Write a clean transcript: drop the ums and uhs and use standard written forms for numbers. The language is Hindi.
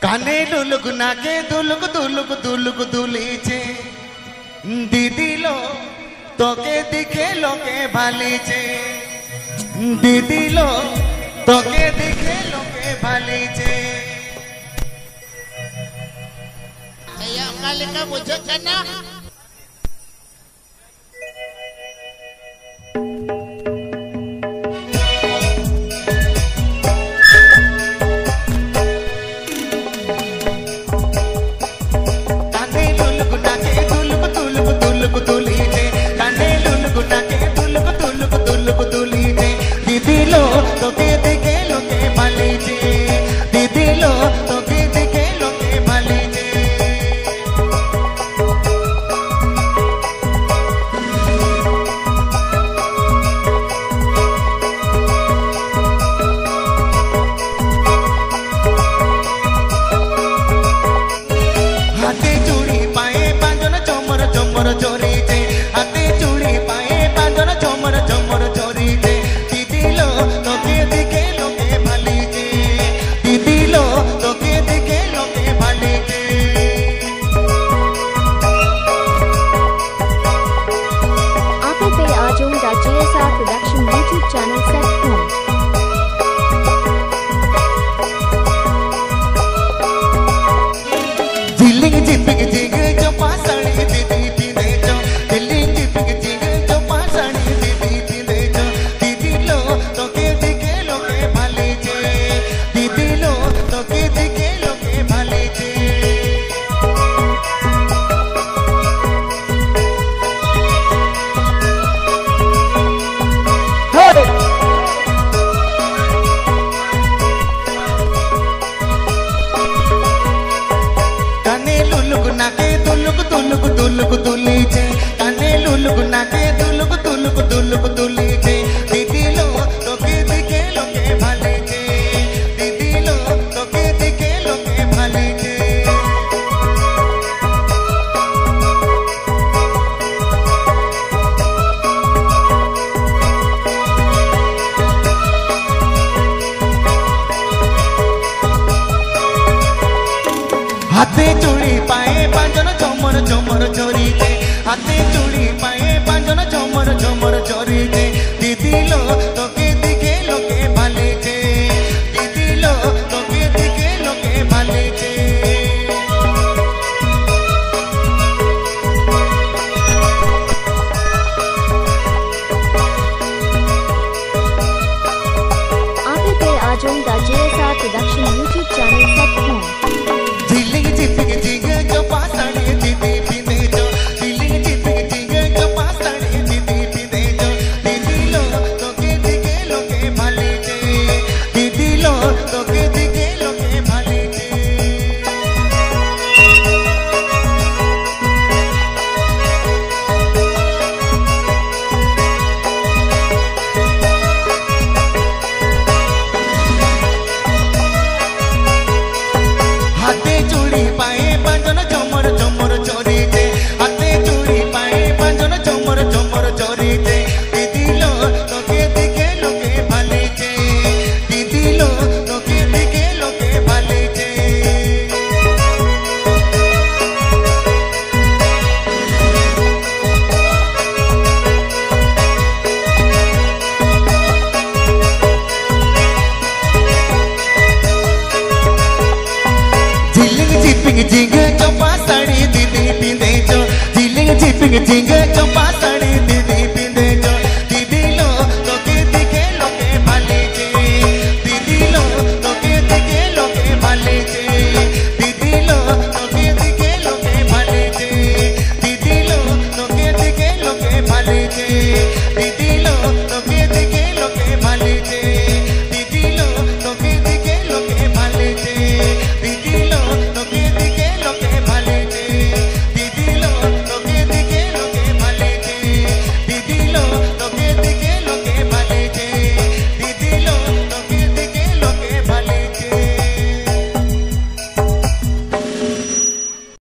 কানে লুলুক নাকে দুলুক দুলুক দুলুক দুলিছে দিদিলো তোকে দিকে লোকে ভালিছে দিদিলো তোকে দিকে লোকে ভালিছে Kaya kali ka bujuk ka na. हाथे चूड़ी पाए पांजन झमर झमर झरीते हाथे चूड़ी पाए पांजन झमर झमर झरीते दीदी लो तोके दिखे लोके भालेचे दीदी लो तोके दिखे लोके भालेचे आप पे आजम the JSR production YouTube channel set home Delhi जिपिक जिग जो पासड़ी दीदी पिंदे जो दिल्ली जिपिक जिग जो पासड़ी दीदी पिंदे जो दीदी लो तोके दिखे लोके भालेचे दीदी लो तोके दिखे लोके भालेचे हाथे चूड़ी पाए पांजन झमर झमर झरीते हाथे चूड़ी पाए पांजन झमर झमर झरीते दीदी लो तोके दिखे लोके भालेचे दीदी लो तोके दिखे लोके भालेचे झिलिंग झिपिंग झिंग जो पासड़ी दीदी पिंदे जो झिलिंग झिपिंग झिंग जो पासड़ी दीदी पिंदे जो दीदी लो तोके दिखे लोके भालेचे दीदी लो तोके दिखे लोके भालेचे दीदी लो तोके दिखे लोके भालेचे दीदी लो तोके दिखे लोके भालेचे दीदी